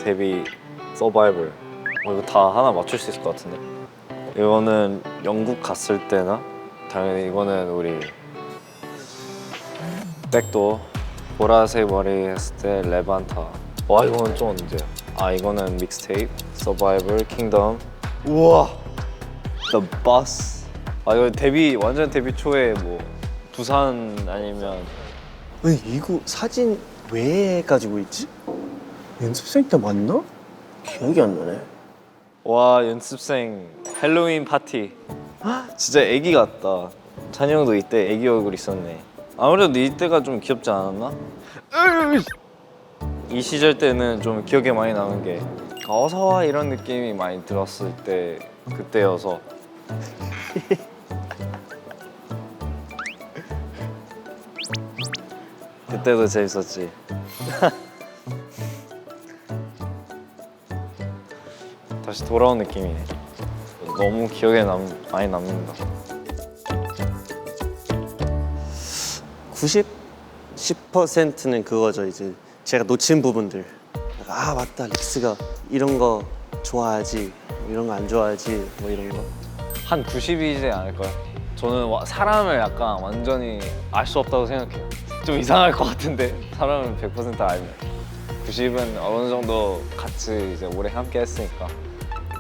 데뷔 서바이벌. 이거 다 하나 맞출 수 있을 것 같은데. 이거는 영국 갔을 때나 당연히 이거는 우리 백도 보라색 머리 했을 때 레반타. 와 이거는 좀 언제야? 아 이거는 믹스테이프 서바이벌 킹덤. 우와 The Boss. 아 이거 데뷔 완전 데뷔 초에 뭐 부산 아니면 아니 이거 사진 왜 가지고 있지? 연습생 때 맞나? 기억이 안 나네. 와 연습생 헬로윈 파티. 진짜 애기 같다. 찬이 형도 이때 애기 얼굴 있었네. 아무래도 이때가 좀 귀엽지 않았나? 이 시절 때는 좀 기억에 많이 남는 게 어서와 이런 느낌이 많이 들었을 때 그때여서. 그때도 재밌었지. 다시 돌아온 느낌이네. 너무 기억에 많이 남는다. 10%는 그거죠. 이제 제가 놓친 부분들. 아 맞다, 릭스가 이런 거 좋아하지, 이런 거 안 좋아하지, 뭐 이런 거. 한 90이지 않을까요? 저는 사람을 약간 완전히 알 수 없다고 생각해요. 좀 이상할 것 같은데 사람은 100% 알면 90은 어느 정도 같이 이제 오래 함께 했으니까.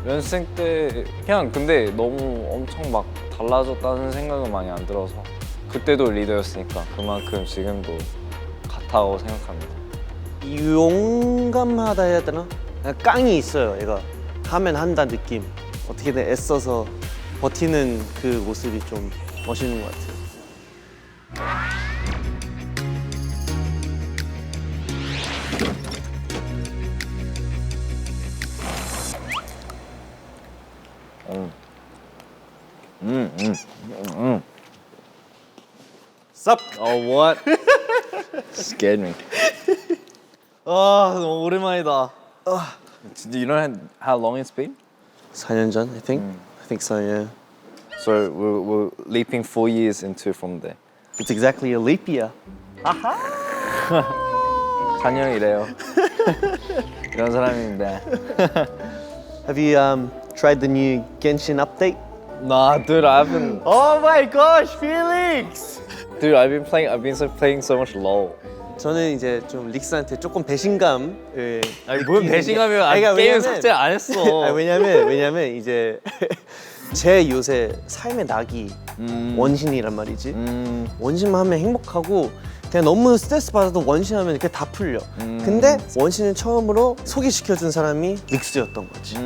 연습생 때 그냥 근데 너무 엄청 막 달라졌다는 생각은 많이 안 들어서 그때도 리더였으니까 그만큼 지금도 같다고 생각합니다. 용감하다 해야 되나? 그냥 깡이 있어요. 얘가 하면 한다 느낌. 어떻게든 애써서 버티는 그 모습이 좀 멋있는 것 같아요. Sup? Oh what? Scared me. 아 너무 오랜만이다. 진짜 you know how long it's been? 4년 전, I think. I think so, yeah. So we're leaping 4 years into from there. It's exactly a leap year. 찬영이래요. 이런 사람인데. Have you tried the new Genshin update? Nah, dude, I haven't. Oh my gosh, Felix! Dude, I've been playing so much LOL. 저는 이제 좀 릭스한테 조금 배신감을 아니 뭔 배신감이야? 그러니까 게임 왜냐면- 삭제 안 했어. 아니, 왜냐면 이제 제 요새 삶의 낙이 원신이란 말이지. 원신만 하면 행복하고 그냥 너무 스트레스 받아도 원신하면 이렇게 다 풀려. 근데 원신을 처음으로 소개시켜준 사람이 릭스였던 거지.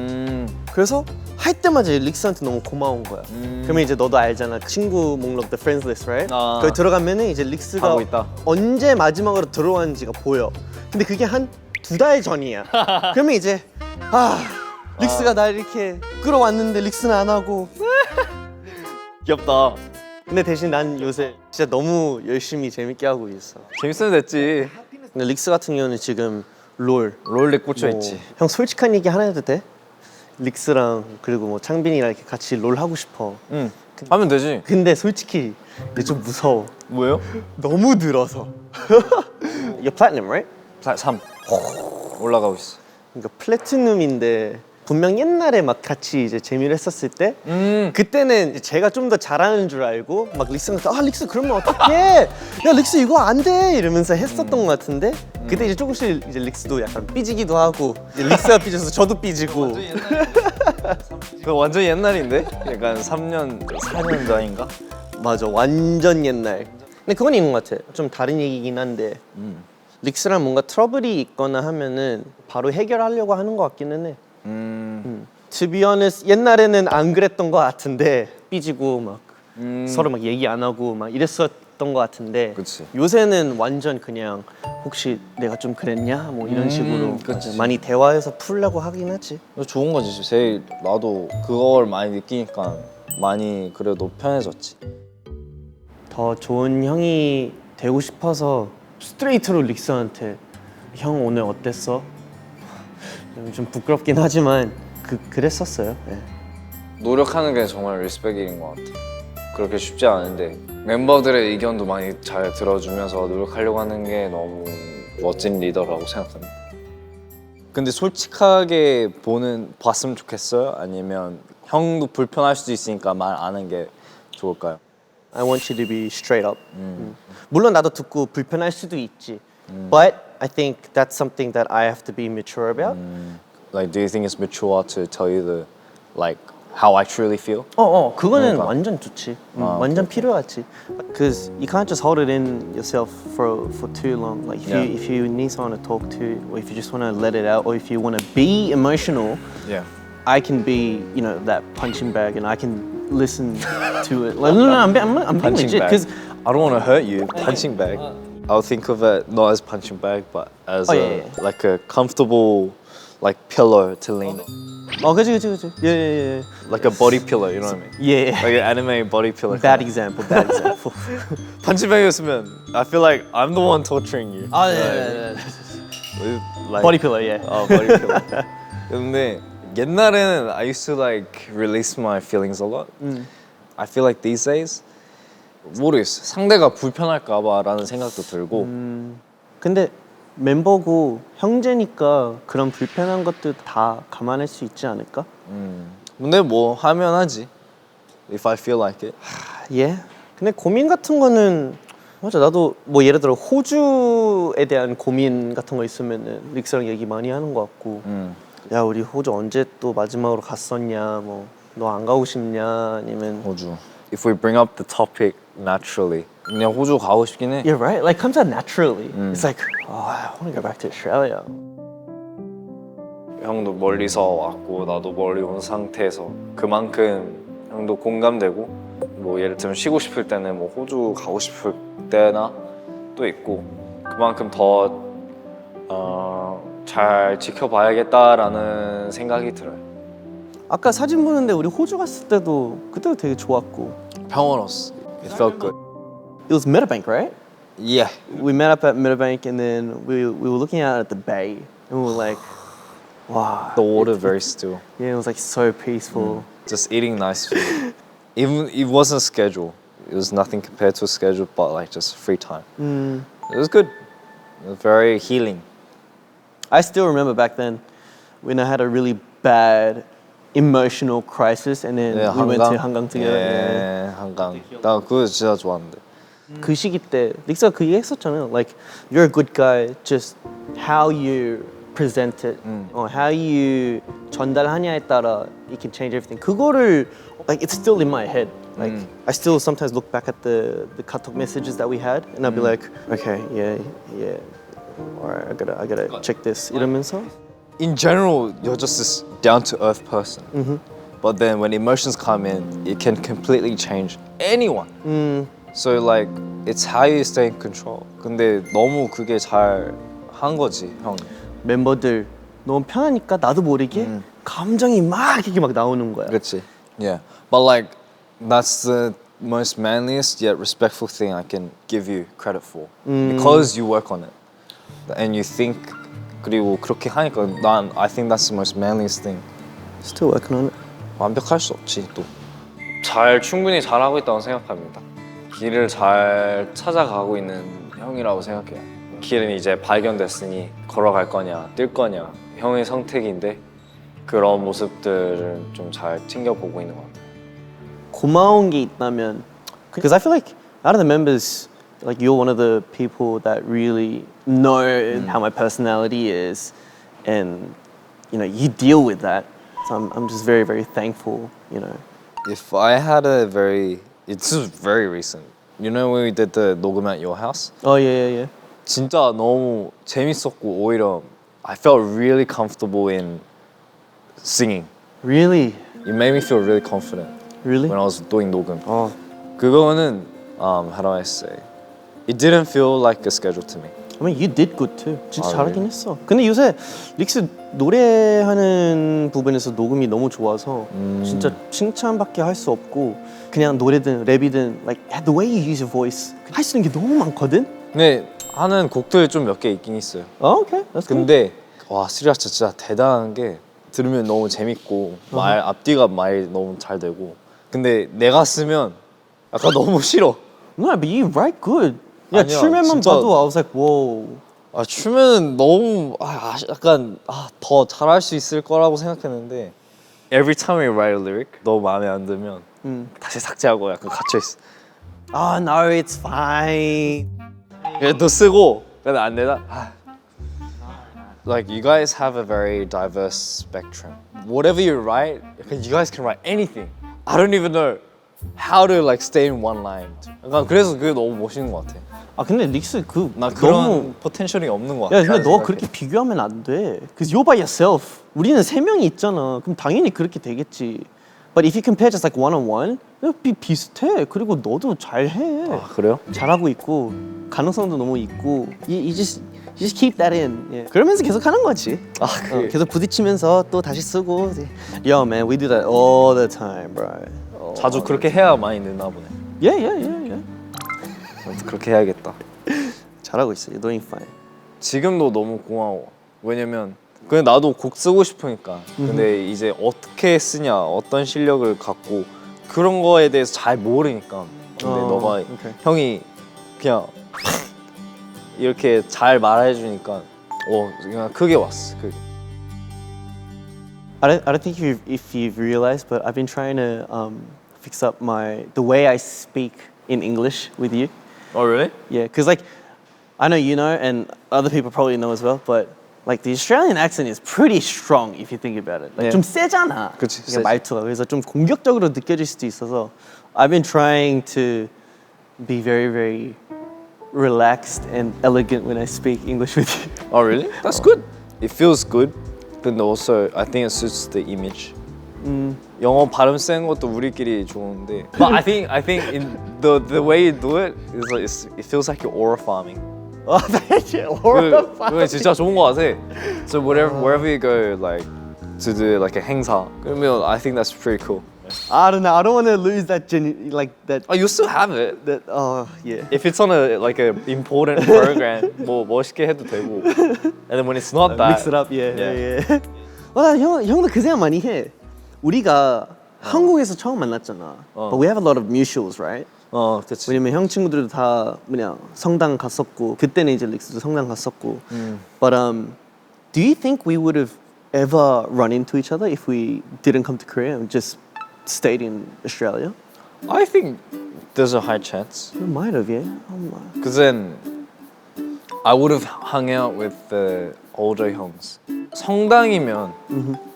그래서 할 때마다 이제 릭스한테 너무 고마운 거야. 그러면 이제 너도 알잖아. 친구 목록 The Friends List, right? 아. 거기 들어가면은 이제 릭스가 하고 있다. 언제 마지막으로 들어왔는지가 보여. 근데 그게 한 2달 전이야. 그러면 이제 릭스가 날 이렇게 끌어왔는데 릭스는 안 하고. 귀엽다. 근데 대신 난 요새 진짜 너무 열심히 재밌게 하고 있어. 재밌으면 됐지. 근데 릭스 같은 경우는 지금 롤. 롤에 꽂혀 있지. 형 솔직한 얘기 하나 해도 돼? lik스랑 그리고 뭐 창빈이랑 이렇게 같이 롤 하고 싶어. 응. 하면 되지. 근데 솔직히 이제 좀 무서워. 뭐예요? 너무 늘어서. You're platinum, right? 3. 올라가고 있어. 그러니까 플래티넘인데 분명 옛날에 막 같이 이제 재미를 했었을 때 그때는 이제 제가 좀 더 잘하는 줄 알고 막 릭스한테 릭스 그러면 어떡해? 야 릭스 이거 안 돼! 이러면서 했었던 것 같은데 그때 이제 조금씩 이제 릭스도 약간 삐지기도 하고 이제 릭스가 삐져서 저도 삐지고 그 완전 옛날인데? 약간 3년, 4년 전인가? 맞아 완전 옛날. 근데 그건 있는 것 같아. 좀 다른 얘기긴 한데 릭스랑 뭔가 트러블이 있거나 하면은 바로 해결하려고 하는 것 같기는 해. To be honest, 옛날에는 안 그랬던 것 같은데 삐지고 막 서로 막 얘기 안 하고 막 이랬었던 것 같은데 그치. 요새는 완전 그냥 혹시 내가 좀 그랬냐 뭐 이런 식으로 그치. 많이 대화해서 풀려고 하긴 하지. 좋은 거지. 제일 나도 그걸 많이 느끼니까 많이 그래도 편해졌지. 더 좋은 형이 되고 싶어서 스트레이트로 릭스한테 형 오늘 어땠어? 좀 부끄럽긴 하지만 그랬었어요. 네. 노력하는 게 정말 리스펙인 것 같아. 그렇게 쉽지 않은데 멤버들의 의견도 많이 잘 들어주면서 노력하려고 하는 게 너무 멋진 리더라고 생각합니다. 근데 솔직하게 봤으면 좋겠어요? 아니면 형도 불편할 수도 있으니까 말 안 하는 게 좋을까요? I want you to be straight up. 물론 나도 듣고 불편할 수도 있지. But I think that's something that I have to be mature about. Like, do you think it's mature to tell you the like how I truly feel? 그거는 그러니까. 완전 좋지. 완전 필요하지. Because you can't just hold it in yourself for too long. Like if you need someone to talk to, or if you just want to let it out, or if you want to be emotional, Yeah. I can be, you know, that punching bag, and I can listen to it. Like, no, I'm being Punching legit. bag. Because I don't want to hurt you. Punching bag. I'll think of it not as punching bag, but as yeah. like a comfortable like pillow to lean on. 그치. Yeah. Like a body pillow, you know what I mean? Yeah. Like an anime body pillow. Bad example. punching bag이었으면 I feel like I'm the one torturing you. yeah. Like, Body pillow, yeah. body pillow. 근데 옛날에는 I used to like release my feelings a lot. I feel like these days 모르겠어. 상대가 불편할까봐라는 생각도 들고. 근데 멤버고 형제니까 그런 불편한 것도 다 감안할 수 있지 않을까? 근데 뭐 하면 하지. If I feel like it. 예. 근데 고민 같은 거는 맞아. 나도 뭐 예를 들어 호주에 대한 고민 같은 거 있으면은 릭스랑 얘기 많이 하는 것 같고. 야 우리 호주 언제 또 마지막으로 갔었냐? 뭐 너 안 가고 싶냐? 아니면 호주. If we bring up the topic naturally, 그냥 호주 가고 싶긴 해. You're right. Like comes out naturally. It's like I want to go back to Australia. 형도 멀리서 왔고 나도 멀리 온 상태에서 그만큼 형도 공감되고 뭐 예를 들면 쉬고 싶을 때는 뭐 호주 가고 싶을 때나 또 있고 그만큼 더 잘 지켜봐야겠다라는 생각이 들어요. 아까 사진 보는데 우리 호주 갔을 때도 그때도 되게 좋았고. 평온했어. It felt good. It was Meadowbank, right? Yeah. We met up at Meadowbank and then we were looking out at the bay and we were like, wow. The water very still. Yeah, it was like so peaceful. Just eating nice food. Even it wasn't a schedule. It was nothing compared to a schedule, but like just free time. It was good. It was very healing. I still remember back then when I had a really bad emotional crisis and then we went to 한강 together. 예, 한강. 나 그거 진짜 좋아하는데. 그 시기 때 릭스가 그 얘기 했었잖아요. Like you're a good guy, just how you present it, or how you 전달하냐에 따라 it can change everything. 그거를 like it's still in my head. Like I still sometimes look back at the 카톡 messages that we had, and I'll be like, okay, yeah. Alright, I gotta check this. 이러면서 In general, you're just this down-to-earth person. But then when emotions come in, it can completely change anyone. So like, it's how you stay in control. 근데 너무 그게 잘 한 거지, 형. 멤버들 너무 편하니까 나도 모르게 감정이 막 이렇게 막 나오는 거야. 그렇지. Yeah. But like, that's the most manliest yet respectful thing I can give you credit for. Because you work on it. And you think 그리고 그렇게 하니까 I think that's the most manliest thing. Still working on it. 완벽할 수 없지 또. 충분히 잘하고 있다고 생각합니다. 길을 잘 찾아가고 있는 형이라고 생각해요. 길은 이제 발견됐으니 걸어갈 거냐, 뛸 거냐 형의 선택인데 그런 모습들을 좀 잘 챙겨보고 있는 것 같아요. 고마운 게 있다면, because I feel like out of the members, like you're one of the people that really know how my personality is, and you know you deal with that. So I'm just very very thankful. You know. If I had it's just very recent. You know when we did the 녹음 at your house? Oh yeah. 진짜 너무 재밌었고 오히려 I felt really comfortable in singing. Really, It made me feel really confident really. when I was doing 녹음. Oh, 그거는 how do I say? It didn't feel like a schedule to me. I mean you did good too. 진짜 아, 잘하긴 네. 했어. 근데 요새 릭스 노래하는 부분에서 녹음이 너무 좋아서 진짜 칭찬밖에 할 수 없고 그냥 노래든 랩이든 like the way you use your voice 할 수 있는 게 너무 많거든. 근데 하는 곡들 좀 몇 개 있긴 있어요. Oh, okay, that's good. 근데 와 스리라차 진짜 대단한 게 들으면 너무 재밌고 말 앞뒤가 말이 너무 잘 되고 근데 내가 쓰면 약간 너무 싫어. No, but you write good. 야, 아니야, 춤에만 진짜. 봐도 I was like, whoa. 아 추면은 너무 약간 더 잘할 수 있을 거라고 생각했는데 Every time we write a lyric 너무 마음에 안 들면 다시 삭제하고 약간 갇혀 있어. Oh, no, it's fine. 얘도 쓰고 근데 안 되다. like you guys have a very diverse spectrum. Whatever you write, you guys can write anything. I don't even know how to like stay in one line. 약간 그래서 그게 너무 멋있는 것 같아. 아, 근데 릭스 나 그런 너무 포텐셜이 없는 것 같아. 야, 근데 너 그렇게 비교하면 안 돼. Cause you're by yourself. 우리는 세 명이 있잖아. 그럼 당연히 그렇게 되겠지. But if you compare just like one on one, 비슷해. 그리고 너도 잘해. 그래요? 잘하고 있고 가능성도 너무 있고. You just keep that in. 예. 그러면서 계속 하는 거지. 계속 부딪히면서 또 다시 쓰고. Yo, man, we do that all the time, bro. 자주 그렇게 해야 많이 느나 보네. Yeah. 그렇게 해야겠다. 잘하고 있어. You're doing fine. 지금도 너무 고마워. 왜냐면 근데 나도 곡 쓰고 싶으니까. 근데 이제 어떻게 쓰냐, 어떤 실력을 갖고 그런 거에 대해서 잘 모르니까. 근데 너가 오케이. 형이 그냥 이렇게 잘 말해주니까 그냥 크게 왔어. 그게. I don't think if you've realized, but I've been trying to fix up the way I speak in English with you. Oh really? Yeah, because like I know you know, and other people probably know as well, but like the Australian accent is pretty strong if you think about it. Like Yeah. 좀 세잖아. 그치, 이게 세지. 말투가 그래서 좀 공격적으로 느껴질 수도 있어서 I've been trying to be very very relaxed and elegant when I speak English with you. Oh really? That's good. It feels good. But also I think it suits the image. 영어 발음 센 것도 우리끼리 좋은데. But I think in the way you do it is like it feels like you're aura farming. 아, 그게 진짜 좋은 거 같아. So wherever you go like to do like a 행사, 그러면 I think that's pretty cool. I don't know. I don't want to lose that like that. Oh, you still have it. That yeah. If it's on a like a important program, 뭐 멋있게 해도 되고. And then when it's not that, Mix it up, yeah. 와, 형도 그 생각 많이 해. 우리가 한국에서 처음 만났잖아. But we have a lot of mutuals, right? 그렇지. 왜냐면 형 친구들도 다 뭐냐 성당 갔었고 그때는 이제 릭스도 성당 갔었고. But do you think we would have ever run into each other if we didn't come to Korea and just stayed in Australia? I think there's a high chance. We might have, yeah. Because then I would have hung out with the older 형s. 성당이면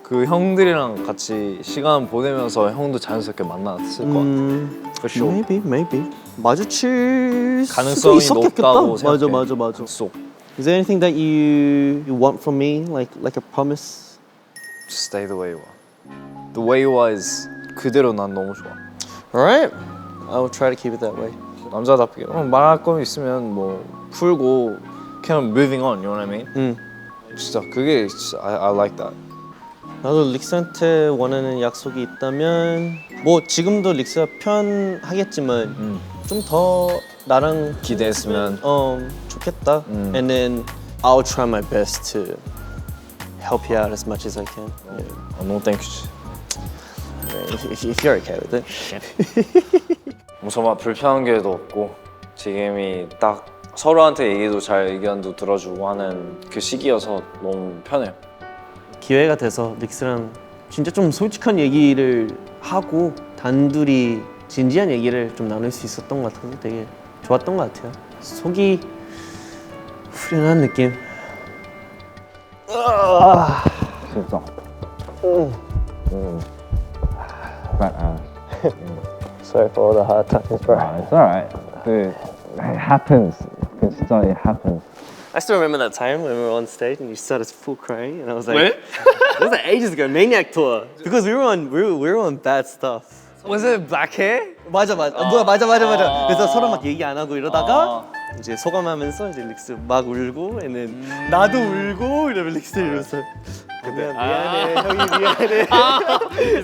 그 형들이랑 같이 시간 보내면서 형도 자연스럽게 만났을 것 같아. For sure. Maybe. 마주칠 가능성이 수도 있었겠다. 높다고 생각해. 맞아. 극속. Is there anything that you want from me, like a promise? Just stay the way you are. The way you are is 그대로 난 너무 좋아. Alright, I will try to keep it that way. 남자답게 말할 거 있으면 뭐 풀고 그냥 moving on, you know what I mean? 진짜 그게 진짜 I like that. 나도 릭스한테 원하는 약속이 있다면 뭐 지금도 릭스가 편하겠지만 좀 더 나랑 기대했으면 좋겠다. And then I'll try my best to help you out as much as I can. Yeah. No thank you. If you're okay with it. 뭐 정말 불편한 게도 없고 지금이 딱 서로한테 얘기도 잘 의견도 들어주고 하는 그 시기여서 너무 편해요. 기회가 돼서 릭스랑 진짜 좀 솔직한 얘기를 하고 단둘이 진지한 얘기를 좀 나눌 수 있었던 것 같아서 되게 좋았던 것 같아요. 속이 후련한 느낌. 진짜. Sorry for all the hard times, bro. It's alright. It happens. 진짜 it happens. I still remember that time when we were on stage and you started full crying, and I was like, "It was like ages ago, Maniac tour." Because we were on bad stuff. Was it black hair? 맞아. 맞아. 그래서 서로 막 얘기 안 하고 이러다가 이제 소감하면서 이제 릭스 막 울고, 얘는 나도 울고 이러면 릭스 이러면서 그때 미안해, 형이 미안해.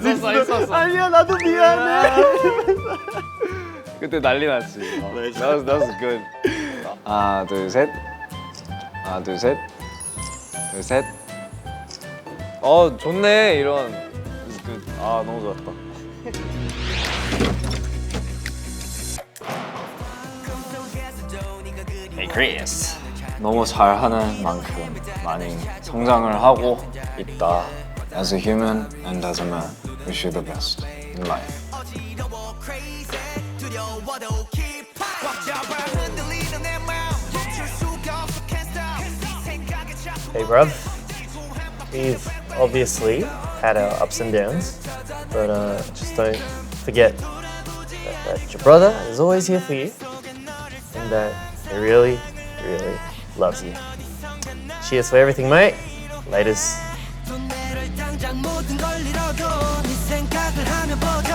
있었어. 아니야, 나도 미안해. 그때 난리 났지. That was good. 하나 둘 셋. 하나 둘 셋. 둘 셋. 좋네 이런. It's good. 너무 좋았다. Hey Chris. 너무 잘하는 만큼 많이 성장을 하고 있다. As a human and as a man, wish you the best in life. Hey, bruv. We've obviously had our ups and downs, but just don't forget that your brother is always here for you and that he really, really loves you. Cheers for everything, mate. Laters. 당장 모든 걸 잃어도 네 생각을 하며 버텨